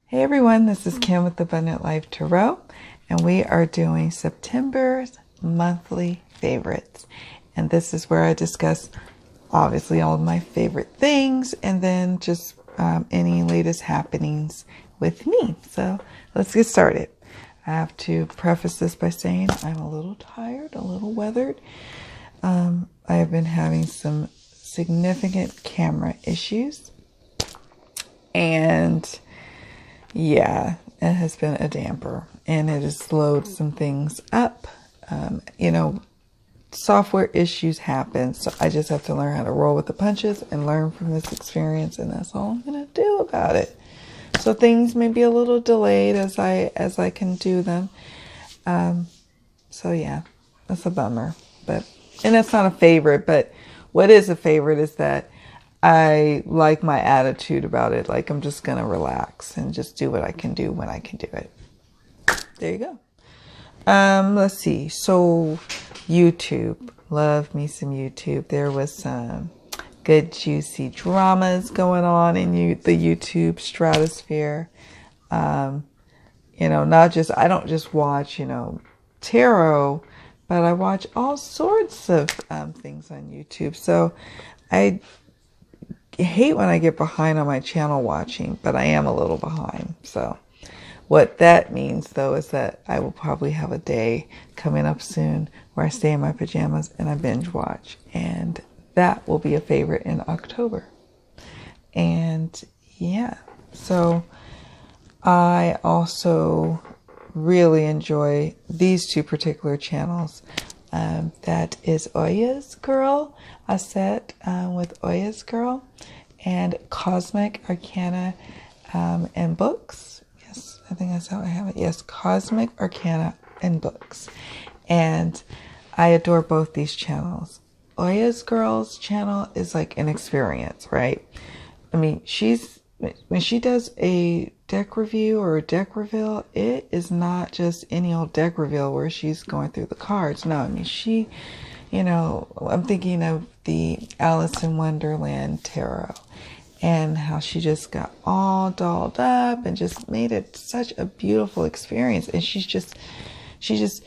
Hey everyone, this is Kim with Abundant Life Tarot, and we are doing September's monthly favorites. And this is where I discuss, obviously, all of my favorite things, and then just any latest happenings with me. So let's get started. I have to preface this by saying I'm a little tired, a little weathered. I have been having some significant camera issues, and yeah, it has been a damper, and it has slowed some things up. Software issues happen, so I just have to learn how to roll with the punches and learn from this experience, and that's all I'm going to do about it. So things may be a little delayed as I can do them. So yeah, that's a bummer, and that's not a favorite, but what is a favorite is that I like my attitude about it. Like, I'm just going to relax and just do what I can do when I can do it. There you go. Let's see. So YouTube, love me some YouTube. There was some good juicy dramas going on in the YouTube stratosphere. I don't just watch, tarot, but I watch all sorts of things on YouTube. So I hate when I get behind on my channel watching, but I am a little behind. So what that means, though, is that I will probably have a day coming up soon where I stay in my pajamas and I binge watch. And that will be a favorite in October. And yeah, so I also really enjoy these two particular channels. That is Oya's Girl, a set with Oya's Girl, and Cosmic Arcana and Books. Yes, I think that's how I have it. Yes, Cosmic Arcana and Books. And I adore both these channels. Oya's Girl's channel is like an experience, right? I mean, when she does a deck review or a deck reveal, it is not just any old deck reveal where she's going through the cards. No, I mean, I'm thinking of the Alice in Wonderland tarot and how she just got all dolled up and just made it such a beautiful experience. And she's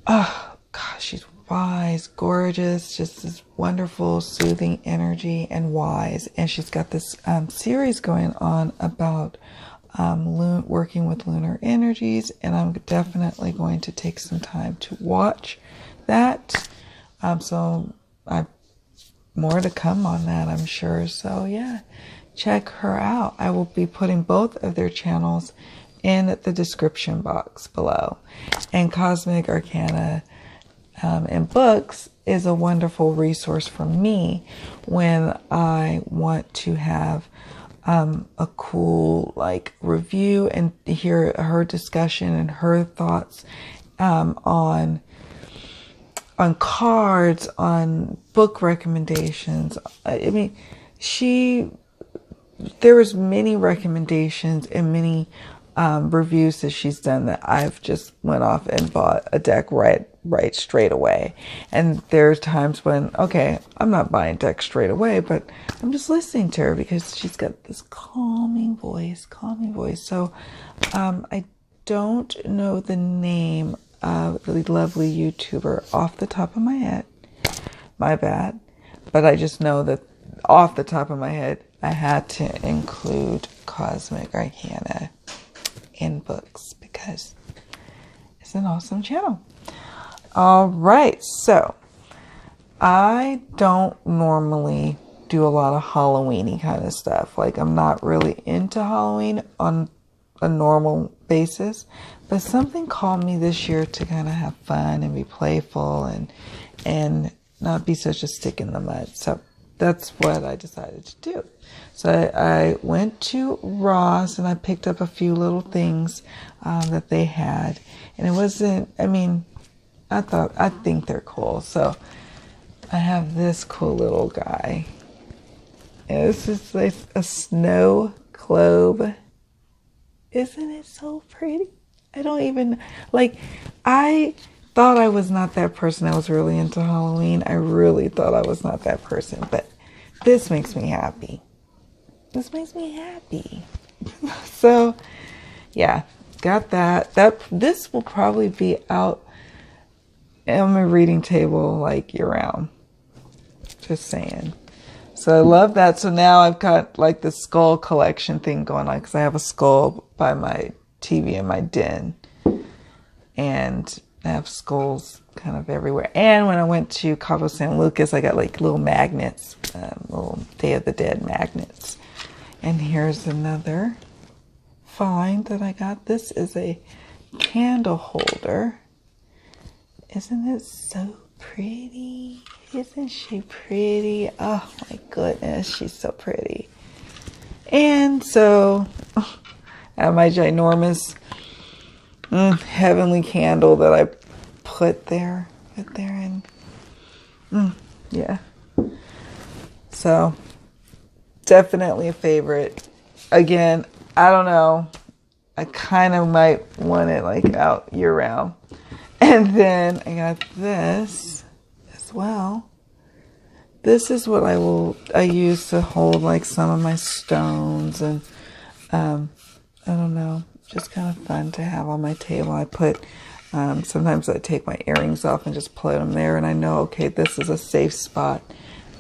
oh gosh, she's wise, gorgeous, just this wonderful, soothing energy and wise. And she's got this series going on about working with lunar energies. And I'm definitely going to take some time to watch that. So more to come on that, I'm sure. So yeah, check her out. I will be putting both of their channels in the description box below. And Cosmic Arcana and Books is a wonderful resource for me when I want to have a cool review and hear her discussion and her thoughts on cards, on book recommendations. I mean, there was many recommendations and many reviews that she's done that I've just went off and bought a deck right straight away. And there's times when, okay, I'm not buying decks straight away, but I'm just listening to her because she's got this calming voice. So I don't know the name of the lovely YouTuber off the top of my head. My bad. But I just know that off the top of my head, I had to include Cosmic Arcana in Books because it's an awesome channel. All right, so I don't normally do a lot of Halloween-y kind of stuff. Like, I'm not really into Halloween on a normal basis, but something called me this year to kind of have fun and be playful and not be such a stick in the mud. So that's what I decided to do. So I went to Ross and I picked up a few little things that they had, and it wasn't, I think they're cool. So I have this cool little guy. And this is like a snow globe. Isn't it so pretty? I thought I was not that person that was really into Halloween. I really thought I was not that person, but this makes me happy. This makes me happy. So yeah, got that. This will probably be out on my reading table like year round. Just saying. So I love that. So now I've got like the skull collection thing going on because I have a skull by my TV in my den. And I have skulls kind of everywhere. And when I went to Cabo San Lucas, I got like little magnets, little Day of the Dead magnets. And here's another find that I got. This is a candle holder. Isn't it so pretty? Isn't she pretty? Oh my goodness, she's so pretty. And so I have my ginormous heavenly candle that I put there and yeah. So definitely a favorite. Again, I don't know. I kind of might want it like out year round. And then I got this as well. This is what I use to hold like some of my stones and I don't know, just kind of fun to have on my table. I put sometimes I take my earrings off and just put them there, and I know, okay, this is a safe spot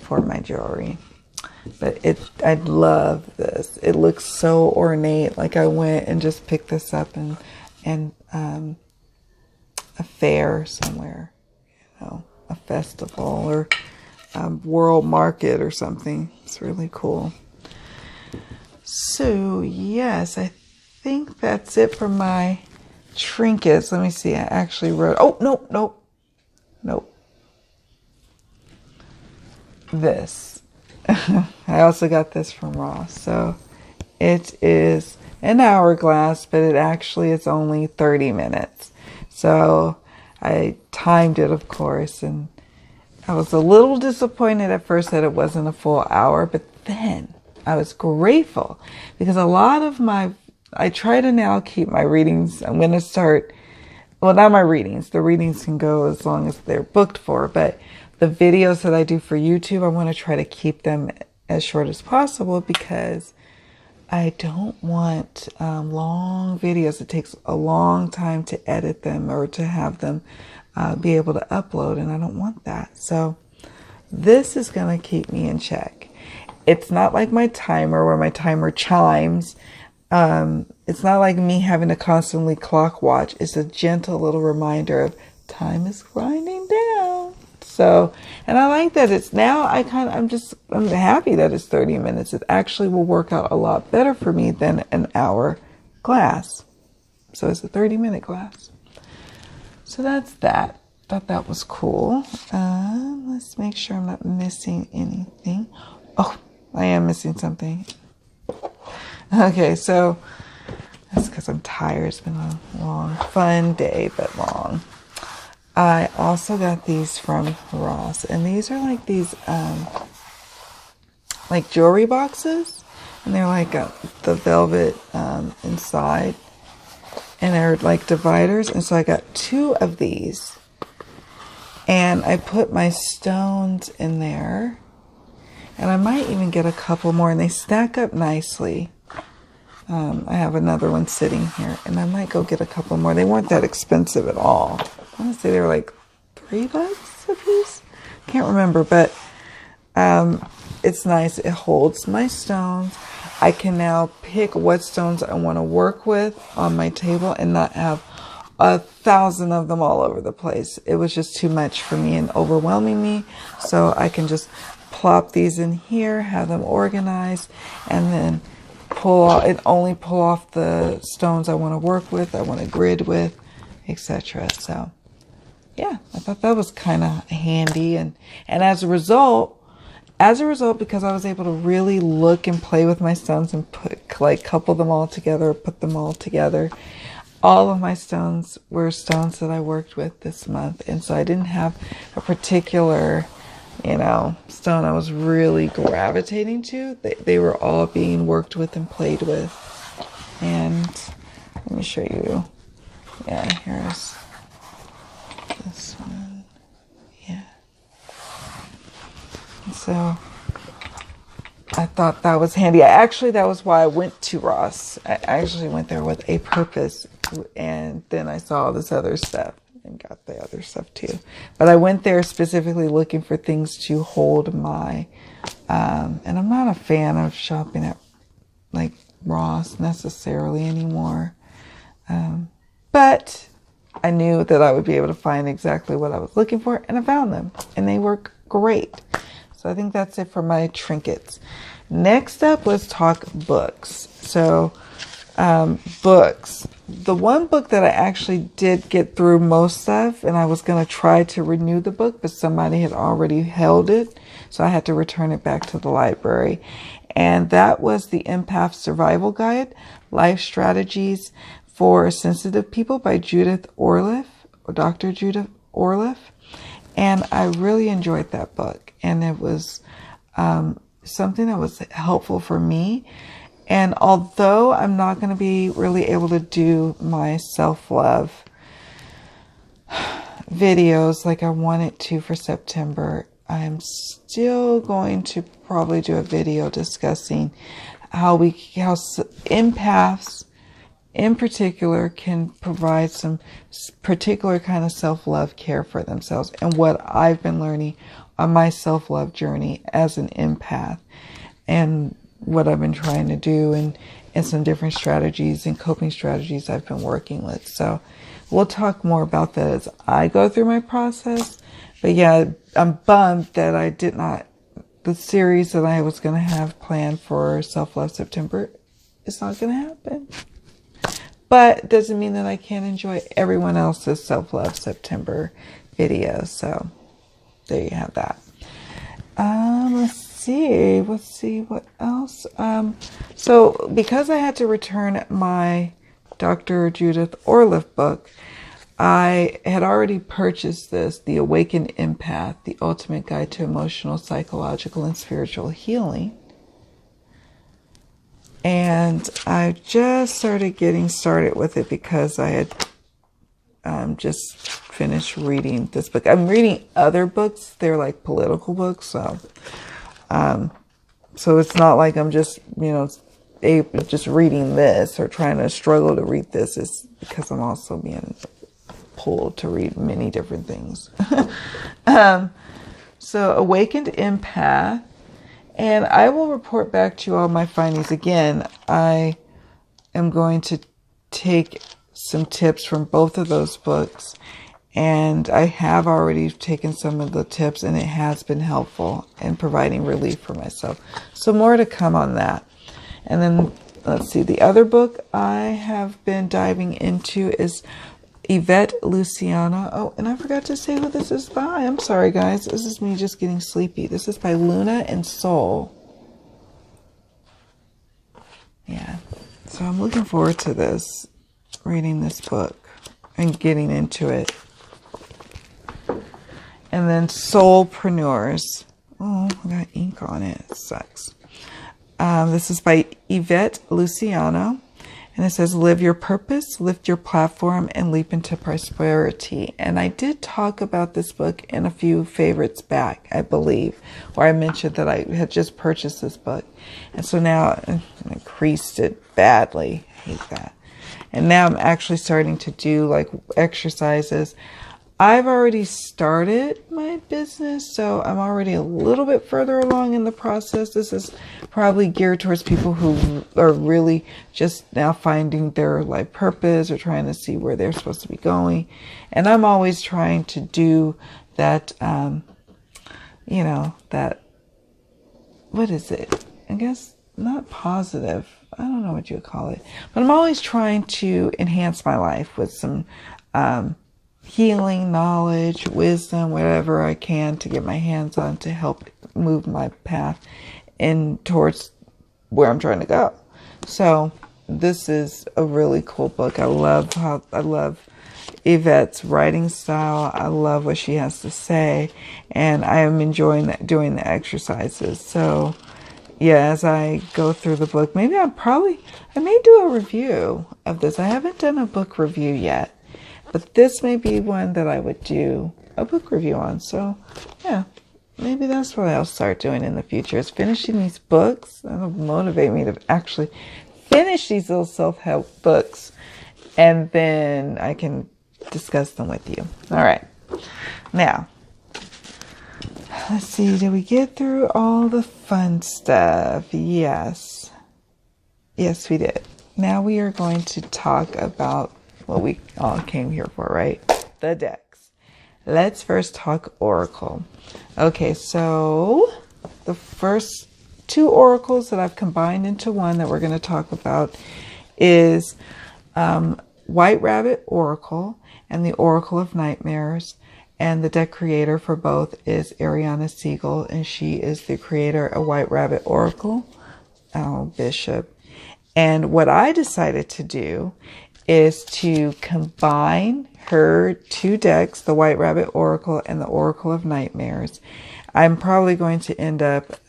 for my jewelry. But I love this. It looks so ornate. Like I went and just picked this up in a fair somewhere, you know, a festival or world market or something. It's really cool. So yes, I think that's it for my trinkets. Let me see. I actually wrote. Oh, nope. This. I also got this from Ross. So it is an hourglass, but it actually is only 30 minutes. So I timed it, of course, and I was a little disappointed at first that it wasn't a full hour, but then I was grateful because a lot of I try to now keep my readings. I'm going to start, well, not my readings. The readings can go as long as they're booked for, but the videos that I do for YouTube, I want to try to keep them as short as possible because I don't want long videos. It takes a long time to edit them or to have them be able to upload, and I don't want that. So this is going to keep me in check. It's not like my timer where my timer chimes. It's not like me having to constantly clock watch. It's a gentle little reminder of time is winding down. So, and I like that it's now I'm happy that it's 30 minutes. It actually will work out a lot better for me than an hour class. So it's a 30-minute class. So that's that. Thought that was cool. Let's make sure I'm not missing anything. Oh, I am missing something. Okay, so that's because I'm tired. It's been a long, fun day, but long. I also got these from Ross, and these are like these, like jewelry boxes, and they're like the velvet inside, and they're like dividers, and so I got 2 of these, and I put my stones in there, and I might even get a couple more, and they stack up nicely. I have another one sitting here, and I might go get a couple more. They weren't that expensive at all. I want to say they were like $3 a piece. Can't remember, but it's nice. It holds my stones. I can now pick what stones I want to work with on my table and not have 1,000 of them all over the place. It was just too much for me and overwhelming me. So I can just plop these in here, have them organized, and then pull off the stones I want to work with, I want to grid with, etc. So yeah, I thought that was kind of handy, and as a result, because I was able to really look and play with my stones and couple them all together, put them all together. All of my stones were stones that I worked with this month, and so I didn't have a particular, stone I was really gravitating to. They were all being worked with and played with. And let me show you. Yeah, here's this one. Yeah. And so I thought that was handy. That was why I went to Ross. I actually went there with a purpose, and then I saw all this other stuff and got the other stuff too. But I went there specifically looking for things to hold my, and I'm not a fan of shopping at like Ross necessarily anymore. But I knew that I would be able to find exactly what I was looking for, and I found them, and they work great. So I think that's it for my trinkets. Next up, let's talk books. So, books. The one book that I actually did get through most of, and I was going to try to renew the book, but somebody had already held it, so I had to return it back to the library. And that was the Empath Survival Guide, Life Strategies for Sensitive People by Judith Orloff, or Dr. Judith Orloff. And I really enjoyed that book. And it was something that was helpful for me. And although I'm not going to be really able to do my self-love videos like I wanted to for September, I'm still going to probably do a video discussing how empaths in particular can provide some particular kind of self-love care for themselves, and what I've been learning on my self-love journey as an empath, and what I've been trying to do, and some different strategies and coping strategies I've been working with. So we'll talk more about that as I go through my process. But yeah, I'm bummed that I did not, the series that I was going to have planned for Self-Love September, it's not going to happen. But it doesn't mean that I can't enjoy everyone else's Self-Love September videos. So there you have that. Let's see what else. So because I had to return my Dr. Judith Orloff book, I had already purchased this, The Awakened Empath, The Ultimate Guide to Emotional, Psychological, and Spiritual Healing. And I just started getting started with it because I had just finished reading this book. I'm reading other books. They're like political books. So it's not like I'm just, just reading this or trying to struggle to read this. It's because I'm also being pulled to read many different things. So Awakened Empath. And I will report back to you all my findings. Again, I am going to take some tips from both of those books. And I have already taken some of the tips, and it has been helpful in providing relief for myself. So more to come on that. And then, let's see, the other book I have been diving into is Yvette Luciano. Oh, and I forgot to say who this is by. I'm sorry, guys. This is me just getting sleepy. This is by Luna and Soul. Yeah. So I'm looking forward to this, reading this book and getting into it. And then Soulpreneurs. Oh, I got ink on it. It sucks. This is by Yvette Luciano. And it says, live your purpose, lift your platform, and leap into prosperity. And I did talk about this book in a few favorites back, I believe, where I mentioned that I had just purchased this book. And so now I increased it badly. I hate that. And now I'm actually starting to do like exercises. I've already started my business, so I'm already a little bit further along in the process. This is probably geared towards people who are really just now finding their life purpose or trying to see where they're supposed to be going. And I'm always trying to do that, that, what is it? I guess not positive. I don't know what you would call it. But I'm always trying to enhance my life with some healing, knowledge, wisdom, whatever I can to get my hands on to help move my path in towards where I'm trying to go. So this is a really cool book. I love Yvette's writing style. I love what she has to say, and I am enjoying doing the exercises. So yeah, as I go through the book, maybe I may do a review of this. I haven't done a book review yet. But this may be one that I would do a book review on. So, yeah, maybe that's what I'll start doing in the future, is finishing these books. That'll motivate me to actually finish these little self-help books, and then I can discuss them with you. All right. Now, let's see. Did we get through all the fun stuff? Yes. Yes, we did. Now we are going to talk about what we all came here for, right? The decks. Let's first talk Oracle. Okay, so the first two oracles that I've combined into one that we're going to talk about is White Rabbit Oracle and the Oracle of Nightmares. And the deck creator for both is Ariana Siegel, and she is the creator of White Rabbit Oracle, Bishop. And what I decided to do is to combine her two decks, the White Rabbit Oracle and the Oracle of Nightmares. I'm probably going to end up,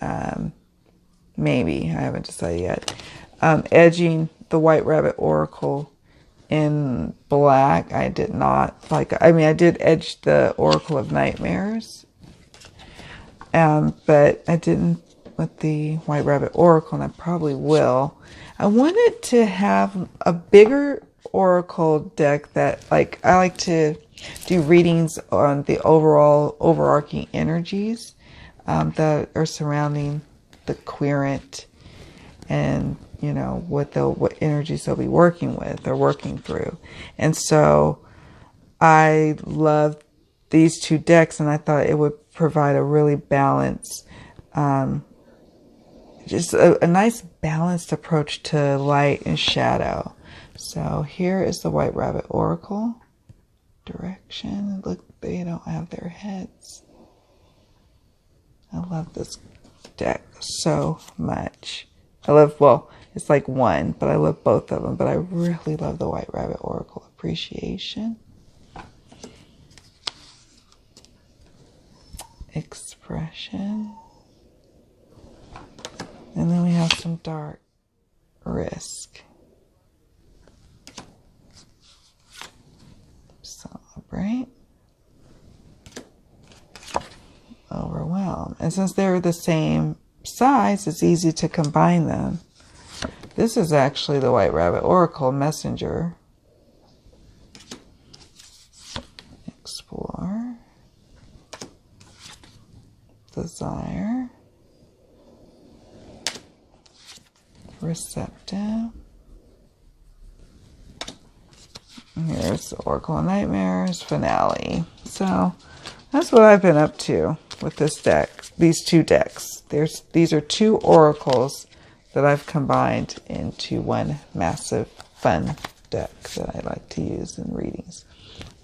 maybe, I haven't decided yet, edging the White Rabbit Oracle in black. I did not, I did edge the Oracle of Nightmares, but I didn't with the White Rabbit Oracle, and I probably will. I wanted to have a bigger Oracle deck that, I like to do readings on the overall overarching energies that are surrounding the querent, and what energies they'll be working with or working through. And so I love these two decks, and I thought it would provide a really balanced, just a nice balanced approach to light and shadow. So here is the White Rabbit Oracle. Direction. Look, they don't have their heads. I love this deck so much. It's like one, but I love both of them. But I really love the White Rabbit Oracle. Appreciation. Expression. And then we have some dark risk. Celebrate. Overwhelm. And since they're the same size, it's easy to combine them. This is actually the White Rabbit Oracle Messenger. Explore. Desire. Receptive. And here's the Oracle of Nightmares Finale. So that's what I've been up to with this deck. These two decks. These are two oracles that I've combined into one massive fun deck that I like to use in readings.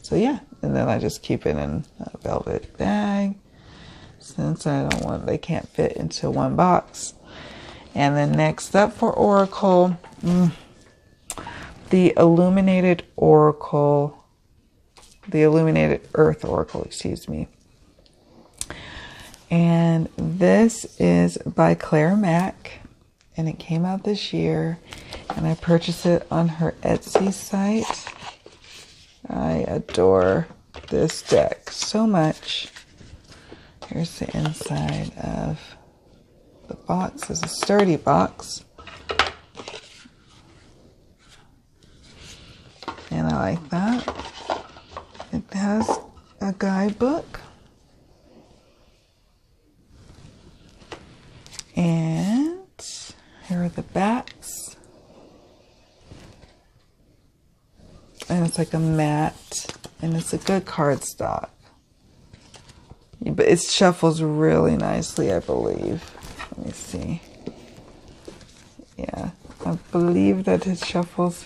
So yeah, and then I just keep it in a velvet bag since they can't fit into one box. And then next up for Oracle, the Illuminated Oracle, the Illuminated Earth Oracle, excuse me. And this is by Claire Mack, and it came out this year, and I purchased it on her Etsy site. I adore this deck so much. Here's the inside of the box. It's a sturdy box. And I like that. It has a guidebook. And here are the backs. And it's like a matte, and it's a good cardstock. But it shuffles really nicely, I believe. Let me see. Yeah, I believe that it shuffles.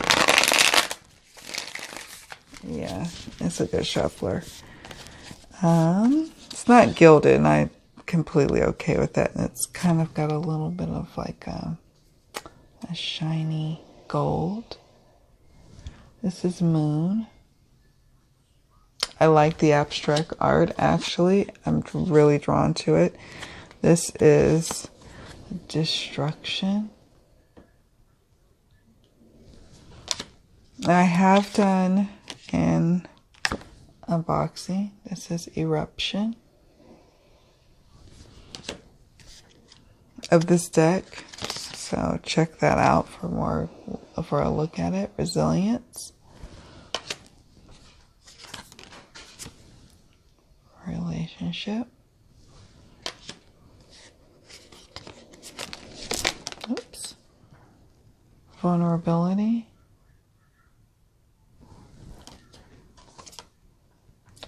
Yeah, it's a good shuffler. It's not gilded, and I'm completely okay with that. And it's kind of got a little bit of like a shiny gold. This is Moon. I like the abstract art, actually. I'm really drawn to it. This is Destruction. I have done an unboxing. This is Eruption. of this deck. So check that out for a look at it. Resilience. Relationship. Oops. Vulnerability.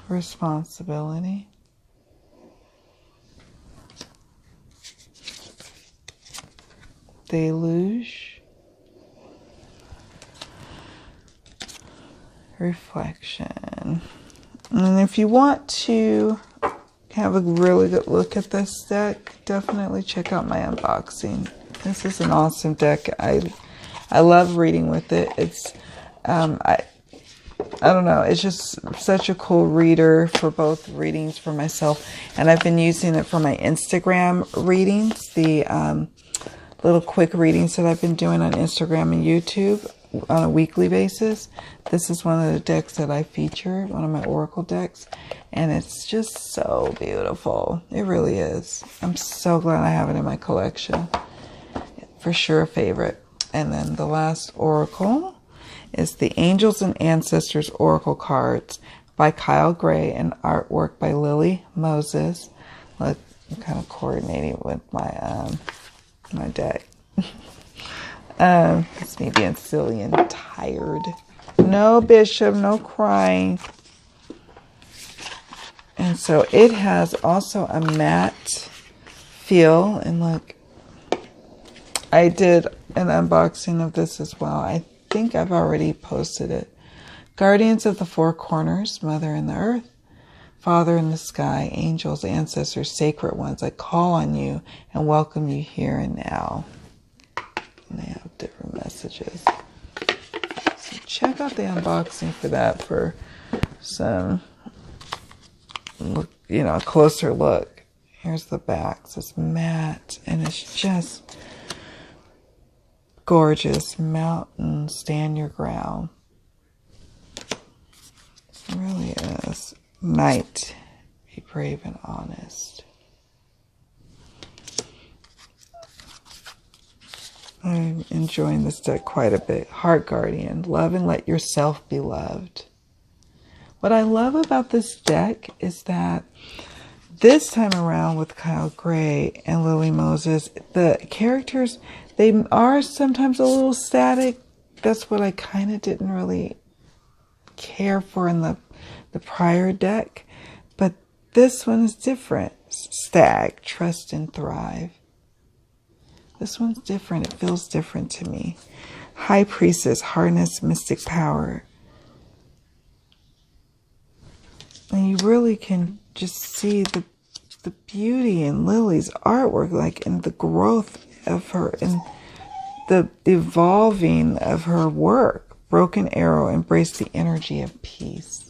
Responsibility. Deluge. Reflection. And if you want to have a really good look at this deck, definitely check out my unboxing. This is an awesome deck. I love reading with it. It's I don't know, it's just such a cool reader for both readings for myself, and I've been using it for my Instagram readings, the little quick readings that I've been doing on Instagram and YouTube on a weekly basis. This is one of the decks that I featured, one of my Oracle decks, and it's just so beautiful. It really is. I'm so glad I have it in my collection. For sure a favorite. And then the last Oracle is the Angels and Ancestors Oracle cards by Kyle Gray and artwork by Lily Moses. Look, I'm kind of coordinating with my my deck. It's me being silly and tired. No, Bishop, no crying. And so it has also a matte feel. And look, I did an unboxing of this as well. I think I've already posted it. Guardians of the Four Corners, Mother in the Earth, Father in the Sky, Angels, Ancestors, Sacred Ones, I call on you and welcome you here and now. And they have different messages. So check out the unboxing for that for some, look, you know, a closer look. Here's the back. So it's matte and it's just gorgeous. Mountain, stand your ground. It really is. Knight, be brave and honest. I'm enjoying this deck quite a bit. Heart Guardian, love and let yourself be loved. What I love about this deck is that this time around with Kyle Gray and Lily Moses, the characters, they are sometimes a little static. That's what I kind of didn't really care for in the prior deck. But this one is different. Stag, trust and thrive. This one's different. It feels different to me. High Priestess, harness mystic power. And you really can just see the beauty in Lily's artwork, like in the growth of her, and the evolving of her work. Broken Arrow, embrace the energy of peace.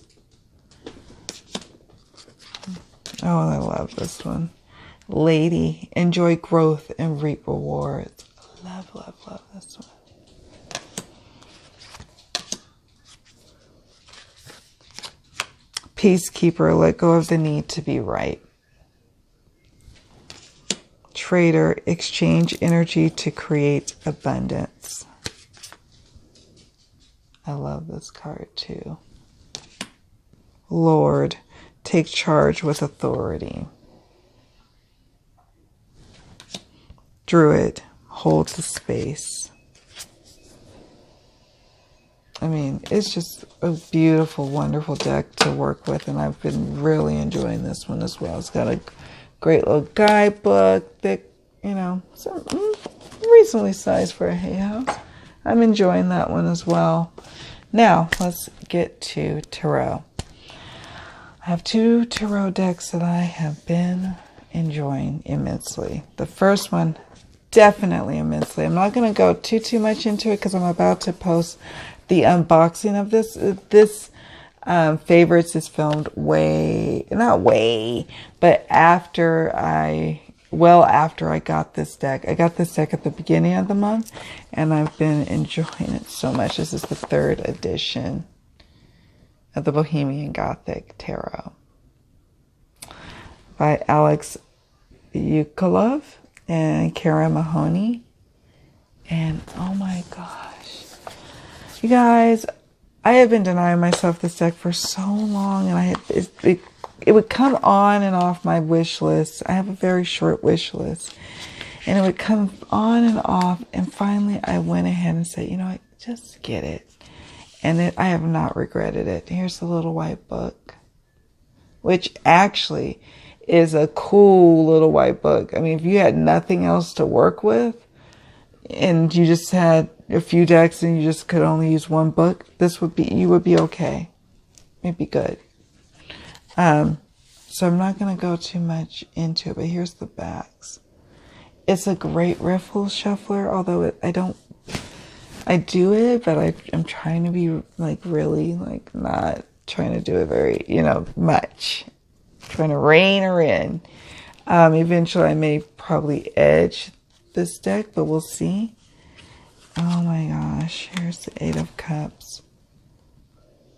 Oh, I love this one. Lady, enjoy growth and reap rewards. Love, love, love this one. Peacekeeper, let go of the need to be right. Trader, exchange energy to create abundance. I love this card too. Lord, take charge with authority. Druid, hold the space. I mean, it's just a beautiful, wonderful deck to work with, and I've been really enjoying this one as well. It's got a great little guidebook, thick, you know, reasonably sized for a hay house. I'm enjoying that one as well. Now, let's get to tarot. I have two tarot decks that I have been enjoying immensely. The first one, definitely immensely. I'm not going to go too much into it because I'm about to post the unboxing of this. This Favorites is filmed not way, but after I got this deck. I got this deck at the beginning of the month, and I've been enjoying it so much. This is the 3rd edition of the Bohemian Gothic Tarot by Alex Yukolov. and Cara Mahoney. And oh my gosh, you guys, I have been denying myself this deck for so long, and it would come on and off my wish list. I have a very short wish list, and it would come on and off, and finally I went ahead and said, you know what, just get it. And I have not regretted it. Here's the little white book, which actually is a cool little white book. I mean, if you had nothing else to work with, and you just had a few decks and you just could only use one book, you would be okay. It'd be good. So I'm not going to go too much into it, but here's the backs. It's a great riffle shuffler, although I do it, but I'm trying to be like really like not trying to do it very, much. I'm trying to rein her in. Eventually I may probably edge this deck, but we'll see. Oh my gosh, here's the Eight of Cups.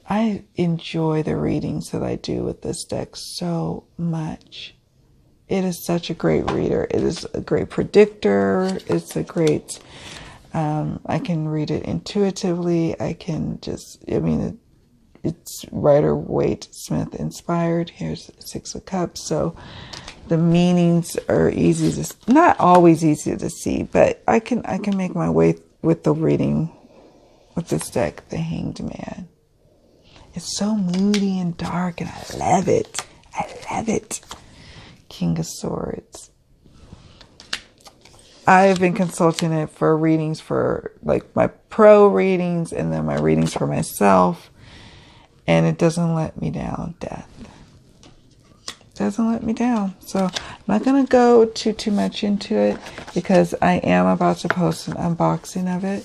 I enjoy the readings that I do with this deck so much. It is such a great reader. It is a great predictor. It's a great, I can read it intuitively. I can just, it's Rider-Waite-Smith inspired. Here's Six of Cups. So the meanings are not always easy to see, but I can make my way with the reading with this deck, the Hanged Man. It's so moody and dark, and I love it. I love it. King of Swords. I've been consulting it for readings for like my pro readings and then my readings for myself, and it doesn't let me down. Death. Doesn't let me down. So I'm not going to go too much into it because I am about to post an unboxing of it.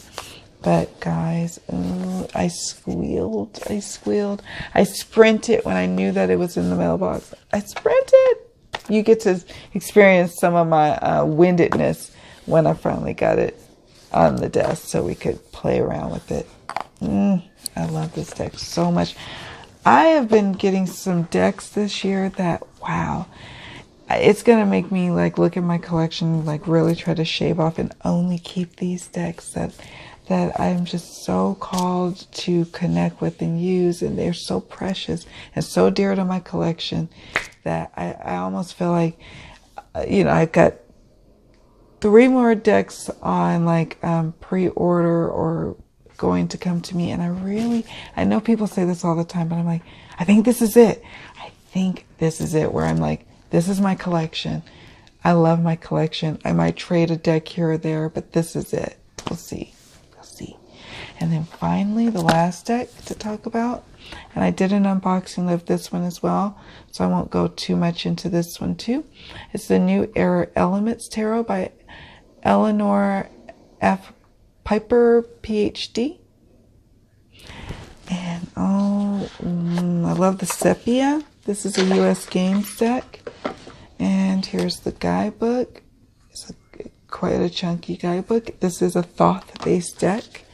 But guys, I squealed. I sprinted when I knew that it was in the mailbox. I sprinted. You get to experience some of my windedness when I finally got it on the desk so we could play around with it. I love this deck so much. I have been getting some decks this year that, wow, it's going to make me like look at my collection, like really try to shave off and only keep these decks that I'm just so called to connect with and use. And they're so precious and so dear to my collection that I almost feel like, I've got 3 more decks on like pre-order or going to come to me, and I know people say this all the time, but I'm like, I think this is it. I think this is it, where I'm like, this is my collection. I love my collection. I might trade a deck here or there, but this is it. We'll see. And then finally, the last deck to talk about, and I did an unboxing of this one as well, so I won't go too much into this one too. It's the New Era Elements Tarot by Eleanor F. Piper, PhD. And I love the sepia. This is a US Games deck. And here's the guidebook. It's quite a chunky guidebook. This is a Thoth-based deck.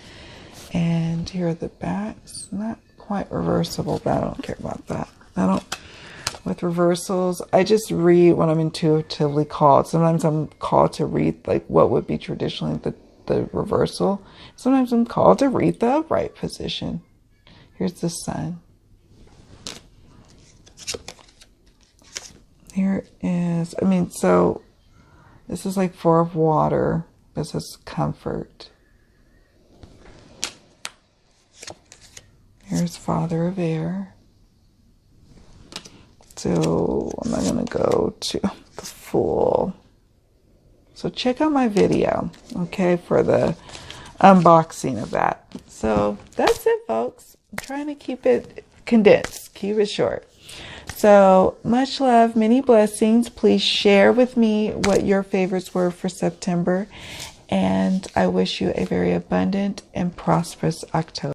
And here are the backs. Not quite reversible, but I don't care about that. With reversals, I just read when I'm intuitively called. Sometimes I'm called to read like what would be traditionally the reversal. Sometimes I'm called to read the upright position. Here's the Sun. Here is, so this is like 4 of water. This is comfort. Here's Father of Air. So I'm not going to go to the Fool. So check out my video, okay, for the unboxing of that. So that's it, folks. I'm trying to keep it condensed, keep it short. So much love, many blessings. Please share with me what your favorites were for September. And I wish you a very abundant and prosperous October.